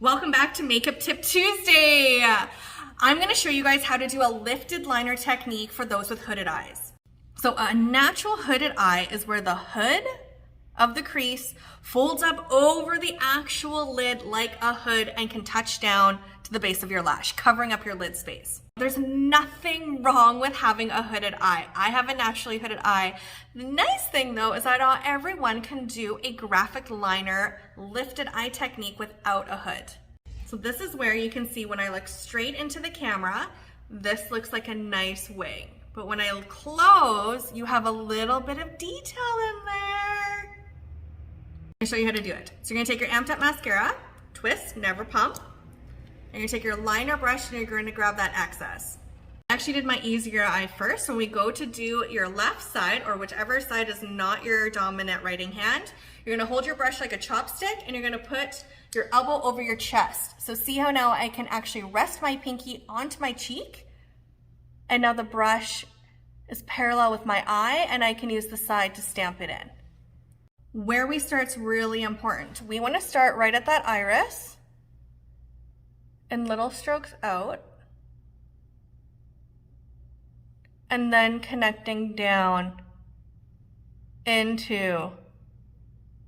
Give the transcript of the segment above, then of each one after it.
Welcome back to Makeup Tip Tuesday. I'm going to show you guys how to do a lifted liner technique for those with hooded eyes. So a natural hooded eye is where the hood of the crease folds up over the actual lid like a hood and can touch down to the base of your lash, covering up your lid space. There's nothing wrong with having a hooded eye. I have a naturally hooded eye. The nice thing though is that not everyone can do a graphic liner lifted eye technique without a hood. So this is where you can see when I look straight into the camera, this looks like a nice wing. But when I close, you have a little bit of detail in there. Let me show you how to do it. So you're gonna take your amped up mascara, twist, never pump. And you're gonna take your liner brush and you're going to grab that excess. I actually did my easier eye first. So when we go to do your left side, or whichever side is not your dominant writing hand, you're gonna hold your brush like a chopstick and you're gonna put your elbow over your chest. So see how now I can actually rest my pinky onto my cheek, and now the brush is parallel with my eye and I can use the side to stamp it in. Where we start's really important. We wanna start right at that iris and little strokes out, and then connecting down into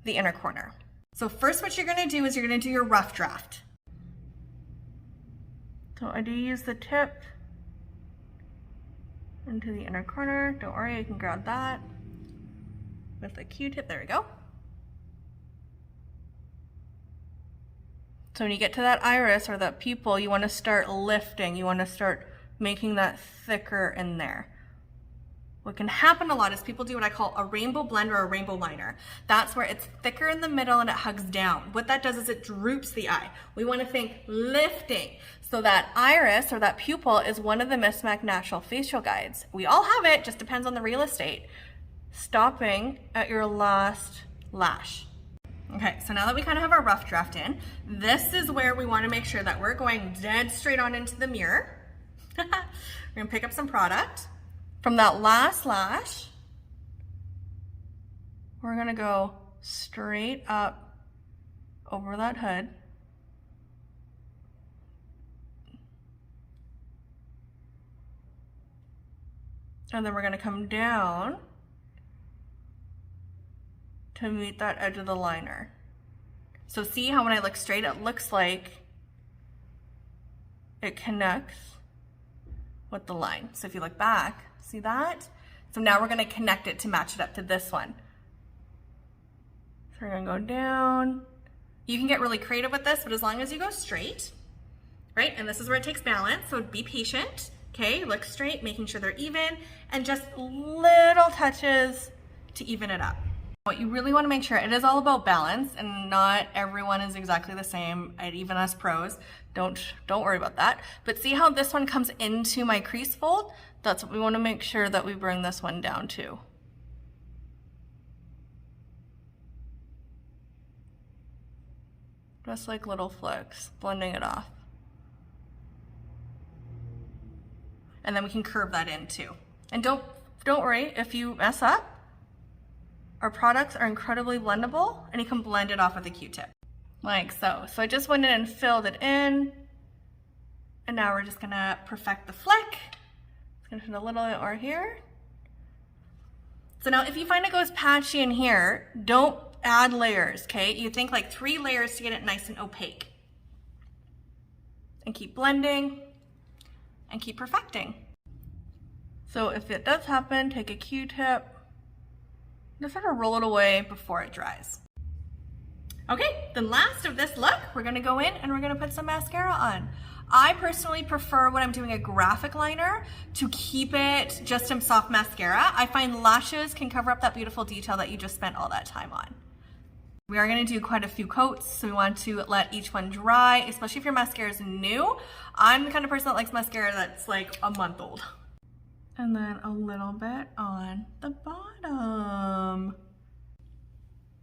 the inner corner. So first what you're gonna do is you're gonna do your rough draft. So I do use the tip into the inner corner. Don't worry, I can grab that with a Q-tip, there we go. So when you get to that iris or that pupil, you want to start lifting. You want to start making that thicker in there. What can happen a lot is people do what I call a rainbow blend or a rainbow liner. That's where it's thicker in the middle and it hugs down. What that does is it droops the eye. We want to think lifting. So that iris or that pupil is one of the Mismac natural facial guides. We all have it, just depends on the real estate. Stopping at your last lash. Okay, so now that we kind of have our rough draft in, this is where we want to make sure that we're going dead straight on into the mirror. We're going to pick up some product. From that last lash, we're going to go straight up over that hood. And then we're going to come down to meet that edge of the liner. So see how when I look straight, it looks like it connects with the line. So if you look back, see that? So now we're gonna connect it to match it up to this one. So we're gonna go down. You can get really creative with this, but as long as you go straight, right? And this is where it takes balance, so be patient, okay? Look straight, making sure they're even, and just little touches to even it up. What you really want to make sure, it is all about balance, and not everyone is exactly the same, and even us pros, don't worry about that. But see how this one comes into my crease fold? That's what we want to make sure that we bring this one down to. Just like little flicks, blending it off. And then we can curve that in too. And don't worry if you mess up. Our products are incredibly blendable and you can blend it off with a Q-tip, like so. So I just went in and filled it in, and now we're just gonna perfect the flick. It's gonna put a little bit more here. So now if you find it goes patchy in here, don't add layers, okay? You think like 3 layers to get it nice and opaque. And keep blending and keep perfecting. So if it does happen, take a Q-tip, just sort of roll it away before it dries. Okay, the last of this look, we're gonna go in and we're gonna put some mascara on. I personally prefer when I'm doing a graphic liner to keep it just in soft mascara. I find lashes can cover up that beautiful detail that you just spent all that time on. We are gonna do quite a few coats, so we want to let each one dry, especially if your mascara is new. I'm the kind of person that likes mascara that's like a month old. And then a little bit on the bottom.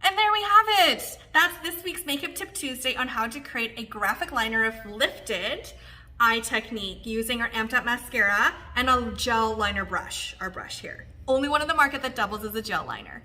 And there we have it. That's this week's Makeup Tip Tuesday on how to create a graphic liner of lifted eye technique using our amped up mascara and a gel liner brush, our brush here. Only one on the market that doubles as a gel liner.